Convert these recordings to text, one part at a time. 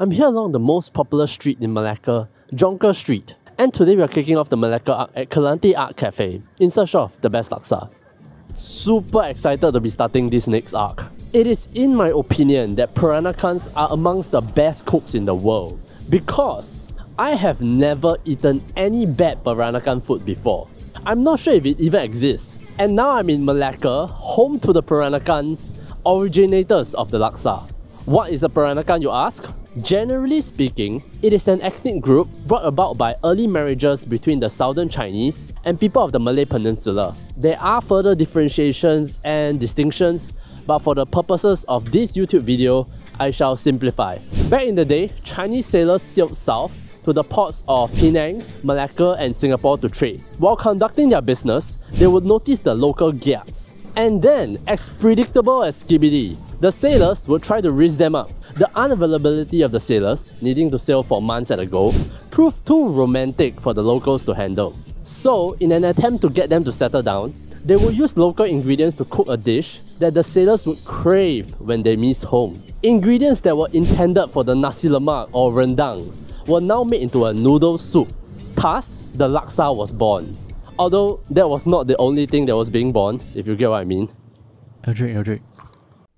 I'm here along the most popular street in Malacca, Jonker Street. And today we are kicking off the Melaka arc at Calanthe Art Cafe in search of the best laksa. Super excited to be starting this next arc. It is in my opinion that Peranakans are amongst the best cooks in the world because I have never eaten any bad Peranakan food before. I'm not sure if it even exists. And now I'm in Malacca, home to the Peranakans, originators of the laksa. What is a Peranakan, you ask? Generally speaking, it is an ethnic group brought about by early marriages between the southern Chinese and people of the Malay Peninsula. There are further differentiations and distinctions, but for the purposes of this YouTube video, I shall simplify. Back in the day, Chinese sailors sailed south to the ports of Penang, Malacca and Singapore to trade. While conducting their business, they would notice the local gyats. And then, as predictable as skibidi, the sailors would try to raise them up. The unavailability of the sailors, needing to sail for months at a go, proved too romantic for the locals to handle. So, in an attempt to get them to settle down, they would use local ingredients to cook a dish that the sailors would crave when they miss home. Ingredients that were intended for the nasi lemak or rendang were now made into a noodle soup. Thus, the laksa was born. Although that was not the only thing that was being born, if you get what I mean. Eldrick.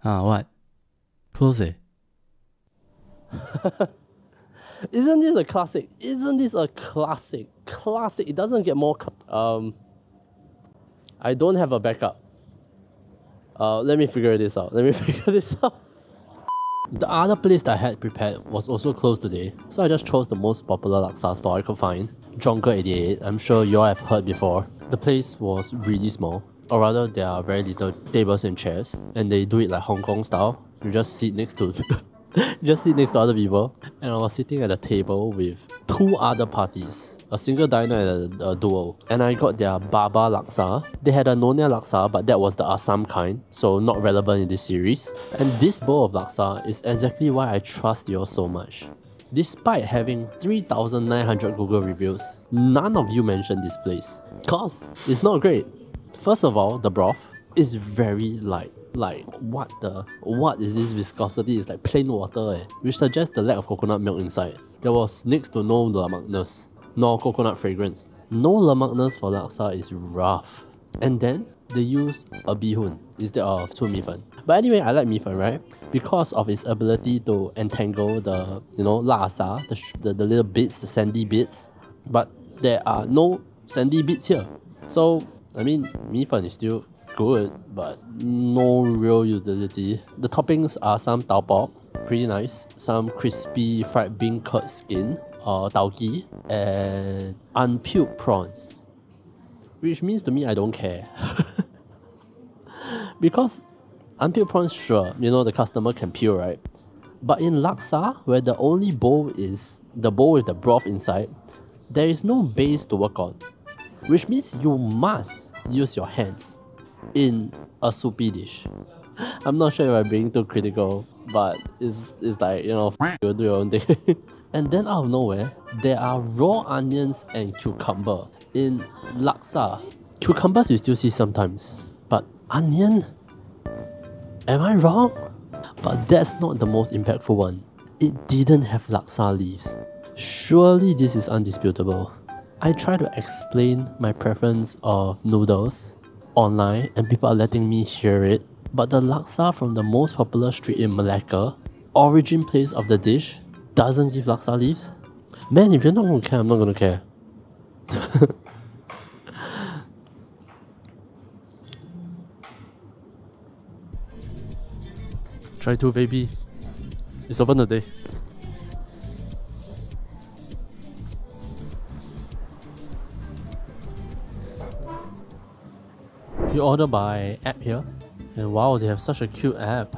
What? Close it. Isn't this a classic? Isn't this a classic? Classic. It doesn't get more... I don't have a backup. Let me figure this out. The other place that I had prepared was also closed today, so I just chose the most popular laksa store I could find, Jonker 88. I'm sure you all have heard before. The place was really small, or rather there are very little tables and chairs, and they do it like Hong Kong style. You just sit next to other people. And I was sitting at a table with two other parties, a single diner and a duo. And I got their BABYYY Laksa. They had a Nonya Laksa, but that was the Assam kind, so not relevant in this series. And this bowl of laksa is exactly why I trust you all so much. Despite having 3,900 Google reviews, none of you mentioned this place, cause it's not great. First of all, the broth is very light. Like, what is this viscosity? It's like plain water which suggests the lack of coconut milk inside. There was next to no lemakness, nor coconut fragrance. No lemakness for laksa is rough. And then, they use a bihun instead of two mifen. But anyway, I like mifen, right? Because of its ability to entangle the, laksa, the little bits, the sandy bits. But there are no sandy bits here. So, I mean, mifen is still good, but no real utility. The toppings are some tau pok, pretty nice, some crispy fried bean curd skin, tauki, and unpeeled prawns. Which means to me I don't care. Because unpeeled prawns, sure, the customer can peel, right? But in laksa, where the only bowl is the bowl with the broth inside, there is no base to work on. Which means you must use your hands in a soupy dish. I'm not sure if I'm being too critical, but it's like, you do your own thing. And then out of nowhere, there are raw onions and cucumber. In laksa, cucumbers you still see sometimes, but onion? Am I wrong? But that's not the most impactful one. It didn't have laksa leaves. Surely this is undisputable. I try to explain my preference of noodles online and people are letting me hear it, but the laksa from the most popular street in Malacca, origin place of the dish, doesn't give laksa leaves? Man, if you're not gonna care, I'm not gonna care. Try to, baby. It's open today. You order by app here, and wow, they have such a cute app.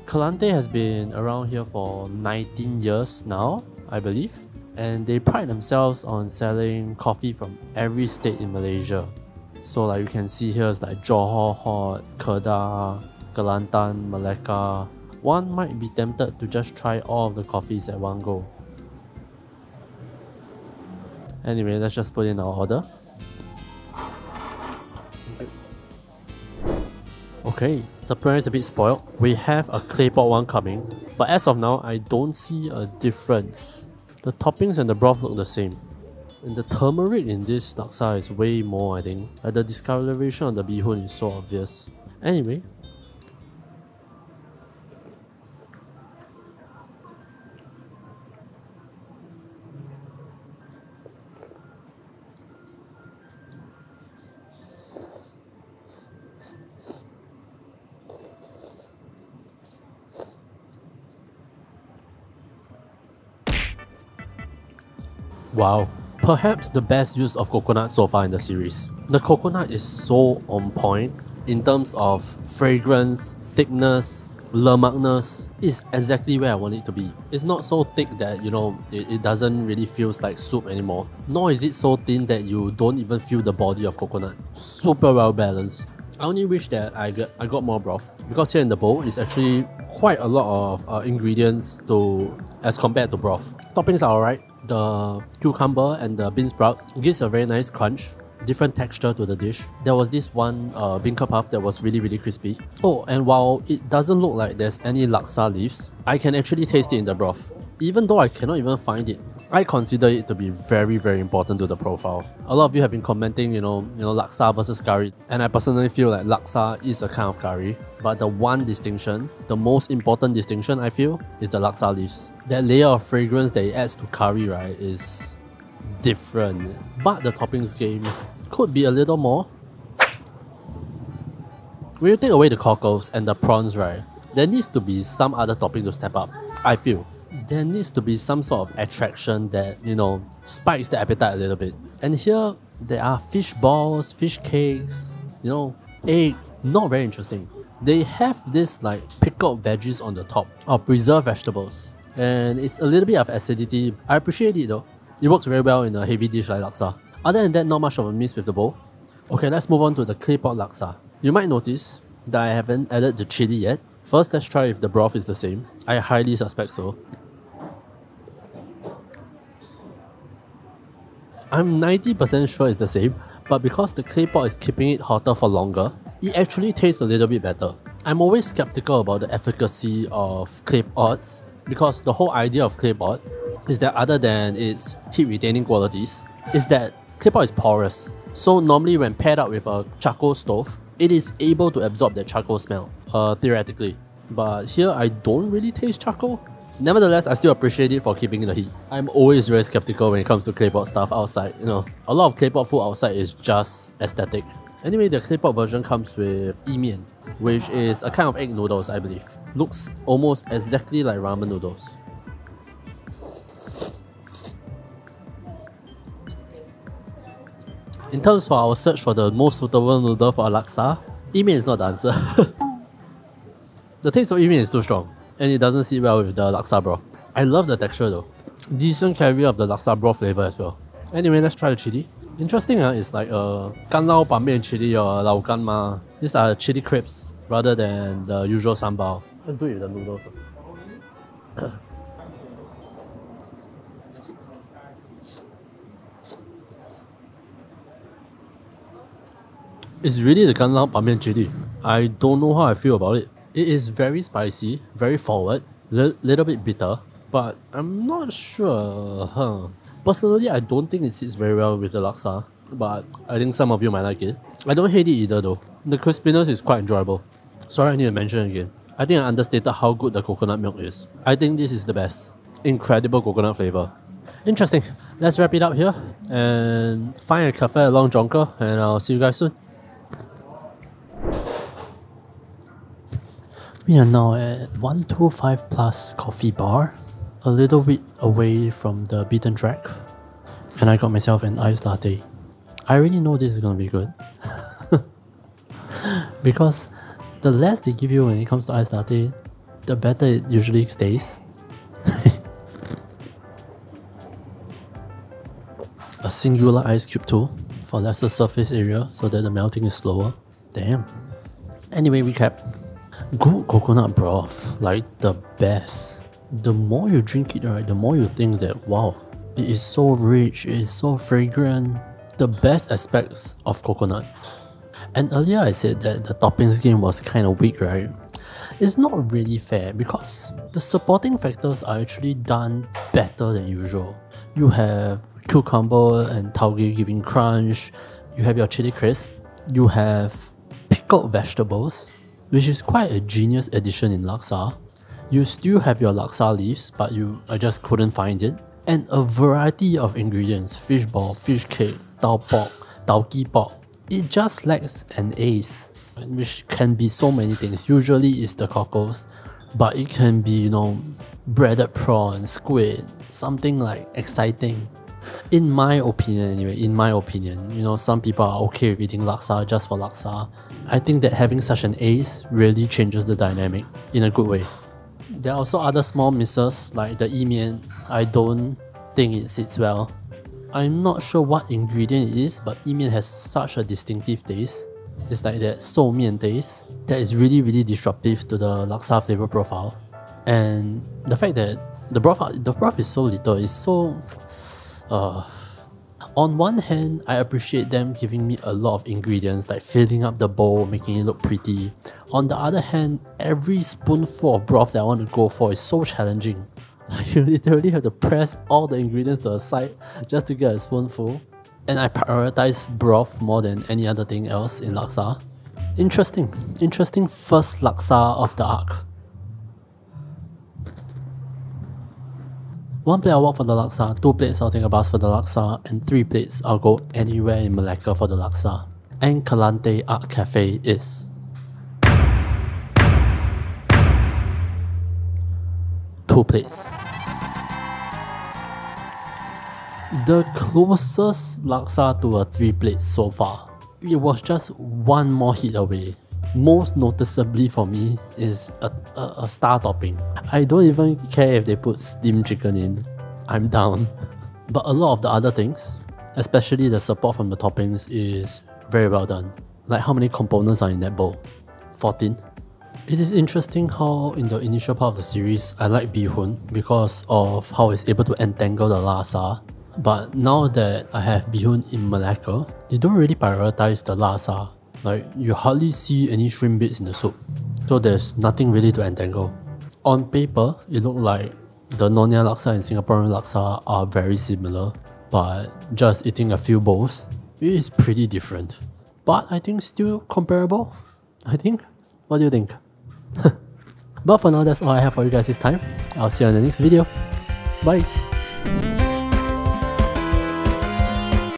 Calanthe has been around here for 19 years now, I believe, and they pride themselves on selling coffee from every state in Malaysia. So like you can see here, it's like Johor Hot, Kedah, Kelantan, Melaka. One might be tempted to just try all of the coffees at one go. Anyway, let's just put in our order. Okay, surprise a bit spoiled. We have a Claypot one coming, but as of now, I don't see a difference. The toppings and the broth look the same. And the turmeric in this laksa is way more, I think. The discoloration on the bihun is so obvious. Anyway. Wow. Perhaps the best use of coconut so far in the series. The coconut is so on point in terms of fragrance, thickness, lemakness. It's exactly where I want it to be. It's not so thick that, you know, it doesn't really feel like soup anymore. Nor is it so thin that you don't even feel the body of coconut. Super well balanced. I only wish that I got more broth, because here in the bowl is actually quite a lot of ingredients as compared to broth. Toppings are alright. The cucumber and the bean sprout gives a very nice crunch, different texture to the dish. There was this one beancurd puff that was really crispy. Oh, and while it doesn't look like there's any laksa leaves, I can actually taste it in the broth. Even though I cannot even find it, I consider it to be very important to the profile. A lot of you have been commenting, you know, laksa versus curry, and I personally feel like laksa is a kind of curry, but the one distinction, the most important distinction I feel, is the laksa leaves. That layer of fragrance that it adds to curry, right, is different. But the toppings game could be a little more. When you take away the cockles and the prawns, right, there needs to be some other topping to step up, I feel. There needs to be some sort of attraction that, you know, spikes the appetite a little bit. And here, there are fish balls, fish cakes, you know, egg. Not very interesting. They have this like pickled veggies on the top, or preserved vegetables. And it's a little bit of acidity. I appreciate it though. It works very well in a heavy dish like laksa. Other than that, not much of a miss with the bowl. Okay, let's move on to the Claypot Laksa. You might notice that I haven't added the chili yet. First, let's try if the broth is the same. I highly suspect so. I'm 90% sure it's the same, but because the Claypot is keeping it hotter for longer, it actually tastes a little bit better. I'm always skeptical about the efficacy of Claypots, because the whole idea of Claypot is that other than its heat retaining qualities, is that Claypot is porous. So normally when paired up with a charcoal stove, it is able to absorb that charcoal smell, theoretically. But here I don't really taste charcoal. Nevertheless, I still appreciate it for keeping the heat. I'm always very skeptical when it comes to Claypot stuff outside. You know, a lot of Claypot food outside is just aesthetic. Anyway, the Claypot version comes with mian, which is a kind of egg noodles, I believe. Looks almost exactly like ramen noodles. In terms of our search for the most suitable noodle for laksa, mian is not the answer. The taste of mian is too strong, and it doesn't sit well with the laksa broth. I love the texture though. Decent carry of the laksa broth flavor as well. Anyway, let's try the chili. Interesting, it's like a ganlao ban mian chili or lao gan ma. These are chili crepes rather than the usual sambal. Let's do it with the noodles. It's really the ganlao ban mian chili. I don't know how I feel about it. It is very spicy, very forward, little bit bitter, but I'm not sure. Personally, I don't think it sits very well with the laksa, but I think some of you might like it. I don't hate it either though. The crispiness is quite enjoyable. Sorry, I need to mention again. I think I understated how good the coconut milk is. I think this is the best. Incredible coconut flavor. Interesting. Let's wrap it up here and find a cafe along Jonker, and I'll see you guys soon. We are now at 125 Plus Coffee Bar, a little bit away from the beaten track, and I got myself an iced latte. I already know this is gonna be good because the less they give you when it comes to iced latte, the better it usually stays. A singular ice cube too, for lesser surface area so that the melting is slower. Damn. Anyway, recap. Good coconut broth, like the best. The more you drink it, right, the more you think that wow, it is so rich, it is so fragrant. The best aspects of coconut. And earlier I said that the toppings game was kind of weak, right? It's not really fair because the supporting factors are actually done better than usual. You have cucumber and tauge giving crunch, you have your chili crisp, you have pickled vegetables, which is quite a genius addition in laksa. You still have your laksa leaves, but I just couldn't find it. And a variety of ingredients, fish ball, fish cake, tau pork, tauki pork. It just lacks an ace, which can be so many things. Usually it's the cockles, but it can be, you know, breaded prawn, squid, something like exciting. In my opinion anyway, you know, some people are okay with eating laksa just for laksa. I think that having such an ace really changes the dynamic in a good way. There are also other small misses like the yi mian. I don't think it sits well. I'm not sure what ingredient it is, but yi mian has such a distinctive taste. It's like that so mian taste that is really disruptive to the laksa flavor profile. And the fact that the broth is so little is so... On one hand, I appreciate them giving me a lot of ingredients like filling up the bowl, making it look pretty. On the other hand, every spoonful of broth that I want to go for is so challenging. You literally have to press all the ingredients to the side just to get a spoonful. And I prioritize broth more than any other thing else in laksa. Interesting first laksa of the arc. 1 plate I'll walk for the laksa, 2 plates I'll take a bus for the laksa, and 3 plates I'll go anywhere in Melaka for the laksa. And Calanthe Art Cafe is 2 plates. The closest laksa to a 3 plates so far. It was just one more hit away. Most noticeably for me is a star topping. I don't even care if they put steamed chicken in. I'm down. But a lot of the other things, especially the support from the toppings, is very well done. Like how many components are in that bowl? 14. It is interesting how in the initial part of the series I like bihun because of how it's able to entangle the laksa. But now that I have bihun in Melaka, they don't really prioritize the laksa. Like, you hardly see any shrimp bits in the soup, so there's nothing really to entangle. On paper, it looked like the Nyonya Laksa and Singaporean Laksa are very similar, but just eating a few bowls, it is pretty different. But I think still comparable, I think. What do you think? But for now, that's all I have for you guys this time. I'll see you on the next video. Bye!